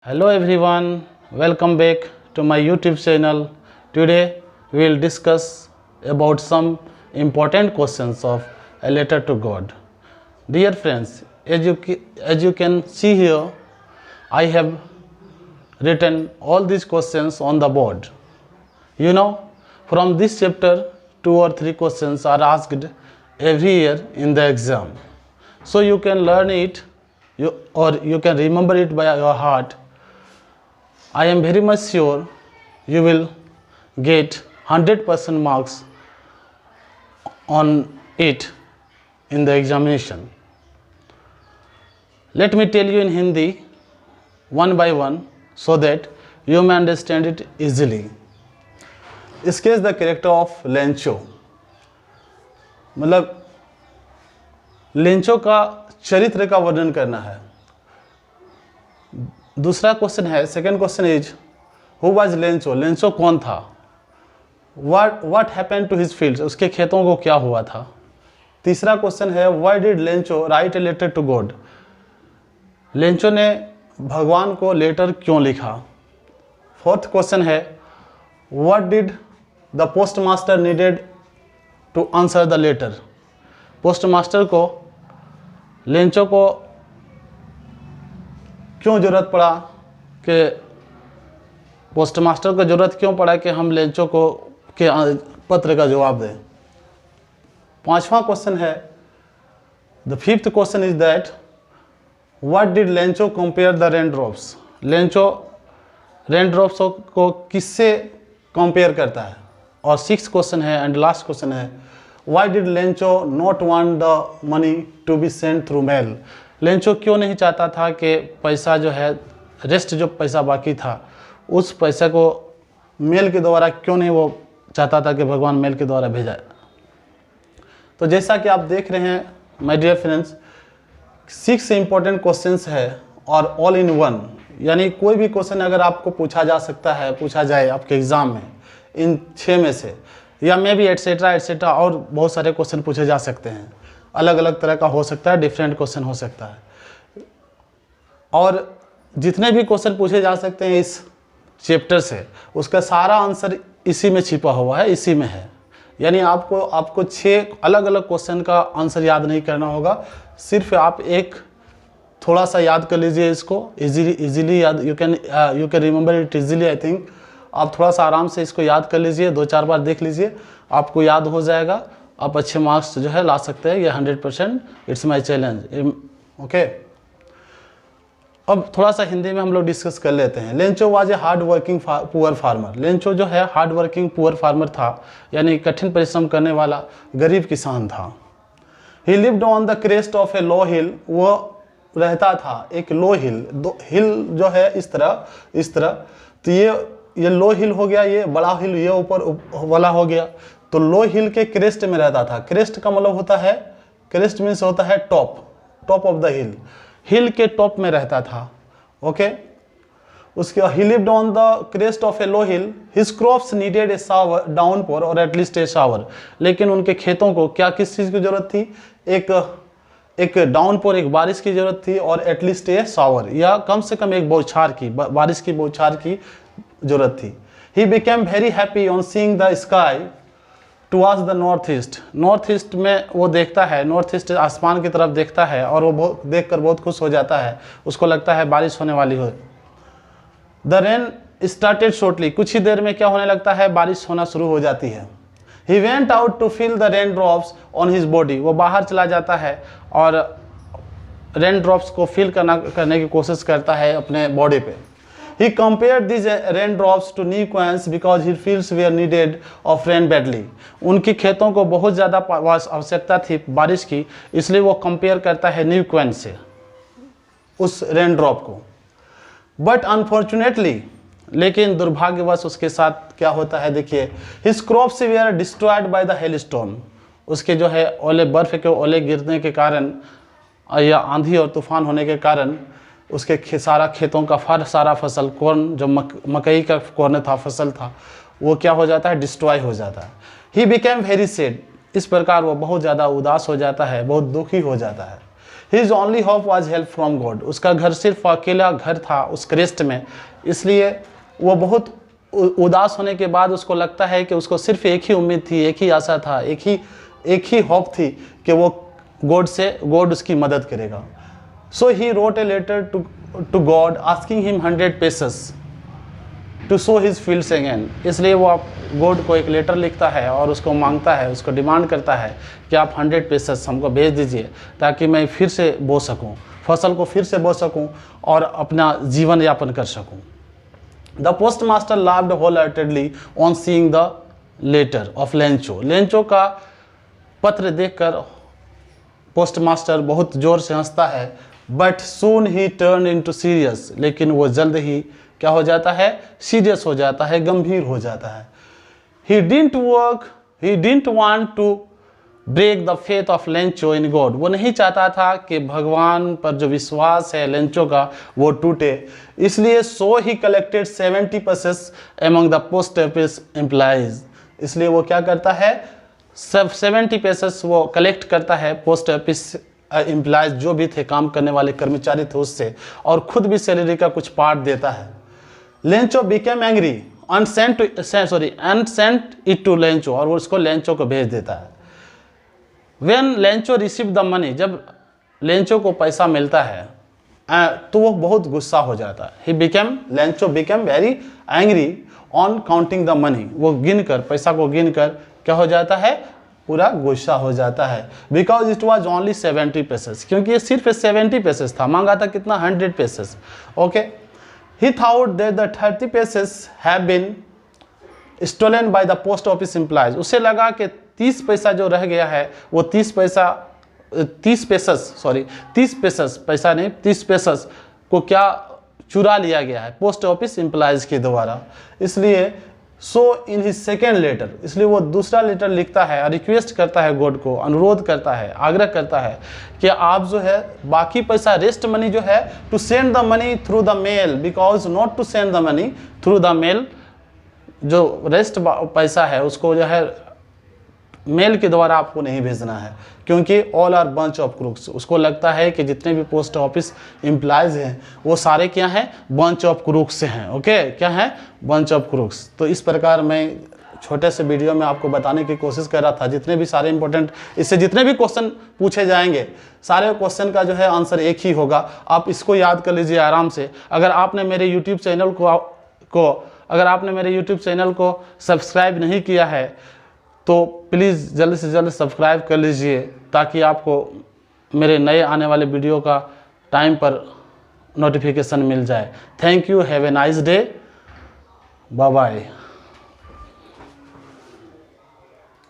Hello everyone, welcome back to my YouTube channel. Today we will discuss about some important questions of a letter to God. Dear friends, as you can see here, I have written all these questions on the board. You know, from this chapter, 2 or 3 questions are asked every year in the exam. So you can learn it or you can remember it by your heart. I am very much sure you will get 100% marks on it in the examination. Let me tell you in Hindi one by one so that you may understand it easily. Sketch the character of Lencho. मतलब Lencho का चरित्र का वर्णन करना है. दूसरा question है, second question is who was Lencho. Lencho कौन था. What happened to his fields. उसके खेतों को क्या हुआ था. तीसरा क्वेश्चन है why did Lencho write a letter to God. Lencho ने भगवान को लेटर क्यों लिखा. फोर्थ क्वेश्चन है what did the post master needed to answer the letter. Post master को लेंचो को क्यों ज़रूरत पड़ा कि पोस्ट मास्टर को ज़रूरत क्यों पड़ा कि हम लेंचो को के पत्र का जवाब दें. पांचवा क्वेश्चन है, the fifth question is that what did Lencho compare the rain drops. Lencho rain drops को किससे कंपेयर करता है. और सिक्स क्वेश्चन है एंड लास्ट क्वेश्चन है why did Lencho not want the money to be send through mail. Lencho क्यों नहीं चाहता था कि पैसा जो है रेस्ट जो पैसा बाकी था उस पैसे को मेल के द्वारा क्यों नहीं वो चाहता था कि भगवान मेल के द्वारा भेजा. तो जैसा कि आप देख रहे हैं my dear friends, 6 important questions है और ऑल इन वन. यानी कोई भी क्वेश्चन अगर आपको पूछा जा सकता है, पूछा जाए आपके एग्ज़ाम में इन 6 में से, या मे बी एट्सेट्रा एट्सेट्रा और बहुत सारे क्वेश्चन पूछे जा सकते हैं. अलग अलग तरह का हो सकता है, डिफरेंट क्वेश्चन हो सकता है. और जितने भी क्वेश्चन पूछे जा सकते हैं इस चैप्टर से उसका सारा आंसर इसी में छिपा हुआ है, इसी में है. यानी आपको 6 अलग अलग क्वेश्चन का आंसर याद नहीं करना होगा. सिर्फ आप एक थोड़ा सा याद कर लीजिए इसको इजीली याद. You can remember it easily. I think आप थोड़ा सा आराम से इसको याद कर लीजिए, 2-4 बार देख लीजिए, आपको याद हो जाएगा. आप अच्छे मार्क्स जो है ला सकते हैं. ये 100% इट्स माय चैलेंज. ओके, अब थोड़ा सा हिंदी में हम लोग डिस्कस कर लेते हैं. Lencho was a hard working poor farmer. Lencho जो है हार्ड वर्किंग पुअर फार्मर था, यानी कठिन परिश्रम करने वाला गरीब किसान था. He lived on the crest of a low hill. वो रहता था एक लो हिल. हिल जो है इस तरह. तो ये लो हिल हो गया, ये बड़ा हिल ये ऊपर वाला हो गया. तो लो हिल के क्रेस्ट में रहता था. क्रेस्ट का मतलब होता है, क्रेस्ट मीन्स होता है टॉप ऑफ द हिल. हिल के टॉप में रहता था. ओके, उसके ही lived on the crest of a low hill. His crops needed A shower downpour और एटलीस्ट ए शावर. लेकिन उनके खेतों को क्या किस चीज़ की जरूरत थी. एक डाउनपोर, एक बारिश की जरूरत थी और एटलीस्ट ए शावर, या कम से कम एक बौछार की, बारिश की बौछार की जरूरत थी. He became very happy on seeing the sky towards the north east. North east में वो देखता है, नॉर्थ ईस्ट आसमान की तरफ देखता है और वो देखकर बहुत खुश हो जाता है. उसको लगता है बारिश होने वाली हो. The rain started shortly. कुछ ही देर में क्या होने लगता है, बारिश होना शुरू हो जाती है. He went out to feel the rain drops on his body. वो बाहर चला जाता है और रेन ड्रॉप्स को फील करने की कोशिश करता है अपने बॉडी पे. He compared these raindrops to new coins because his fields were needed of rain badly. उनकी खेतों को बहुत ज़्यादा आवश्यकता थी बारिश की, इसलिए वो कंपेयर करता है न्यू कॉइन से उस रेन ड्रॉप को. बट अनफॉर्चुनेटली, लेकिन दुर्भाग्यवश उसके साथ क्या होता है देखिए. His crops were destroyed by the hailstorm. उसके जो है ओले, बर्फ के ओले गिरने के कारण या आंधी और तूफान होने के कारण उसके सारा खेतों का सारा फसल, कॉर्न जो मकई का कॉर्न था, फसल था, वो क्या हो जाता है, डिस्ट्रॉय हो जाता है. He became very sad. इस प्रकार वो बहुत ज़्यादा उदास हो जाता है, बहुत दुखी हो जाता है. His only hope was help from God. उसका घर सिर्फ अकेला घर था उस क्रेस्ट में, इसलिए वो बहुत उदास होने के बाद उसको लगता है कि उसको सिर्फ एक ही उम्मीद थी, एक ही आशा था, एक ही होप थी कि वो गॉड उसकी मदद करेगा। So he wrote a letter to God asking him 100 pesos to show his fields again. इसलिए वो आप गॉड को एक लेटर लिखता है और उसको मांगता है, उसको डिमांड करता है कि आप 100 pesos हमको भेज दीजिए ताकि मैं फिर से बो सकूं, फसल को फिर से बो सकूं और अपना जीवन यापन कर सकूं। The post master laughed wholeheartedly on seeing the letter of Lencho. Lencho का पत्र देखकर पोस्ट मास्टर बहुत जोर से हंसता है, but soon he turn into serious. लेकिन वो जल्द ही क्या हो जाता है, सीरियस हो जाता है, गंभीर हो जाता है। He didn't want to break the faith of Lencho in God. वो नहीं चाहता था कि भगवान पर जो विश्वास है लेंचो का वो टूटे, इसलिए so he collected 70 pesos among the post office employees. इसलिए वो क्या करता है, सब 70 pesos वो कलेक्ट करता है पोस्ट ऑफिस एम्प्लॉइज जो भी थे, काम करने वाले कर्मचारी थे उससे, और खुद भी सैलरी का कुछ पार्ट देता है। Lencho became angry and sent it to Lencho, और वो उसको लेंचो को भेज देता है। When Lencho receive the money, जब लेंचो को पैसा मिलता है तो वो बहुत गुस्सा हो जाता है। Lencho became very angry on counting the money. वो गिनकर, पैसा को गिनकर क्या हो जाता है, पूरा गुस्सा हो जाता है। Because it was only 70 pesos, क्योंकि ये सिर्फ 70 pesos था, मांगा था कितना, 100 pesos। Okay, he thought that the 30 pesos have been stolen by the post office employees. उसे लगा कि 30 पैसा जो रह गया है वो 30 pesos को क्या चुरा लिया गया है पोस्ट ऑफिस एम्प्लॉइज के द्वारा। इसलिए सो इन हिज सेकेंड लेटर, इसलिए वो दूसरा लेटर लिखता है, रिक्वेस्ट करता है गॉड को, अनुरोध करता है, आग्रह करता है कि आप जो है बाकी पैसा, रेस्ट मनी जो है, to send the money through the mail, because not to send the money through the mail. जो रेस्ट पैसा है उसको जो है मेल के द्वारा आपको नहीं भेजना है, क्योंकि all are bunch of crooks. उसको लगता है कि जितने भी पोस्ट ऑफिस एम्प्लॉयज़ हैं वो सारे क्या हैं, बंच ऑफ क्रूक्स हैं। ओके, क्या है, बंच ऑफ क्रूक्स। तो इस प्रकार मैं छोटे से वीडियो में आपको बताने की कोशिश कर रहा था, जितने भी सारे इंपॉर्टेंट, इससे जितने भी क्वेश्चन पूछे जाएंगे सारे क्वेश्चन का जो है आंसर एक ही होगा। आप इसको याद कर लीजिए आराम से। अगर आपने मेरे यूट्यूब चैनल को सब्सक्राइब नहीं किया है तो प्लीज़ जल्द से जल्द सब्सक्राइब कर लीजिए, ताकि आपको मेरे नए आने वाले वीडियो का टाइम पर नोटिफिकेशन मिल जाए। Thank you, have a nice day, bye bye.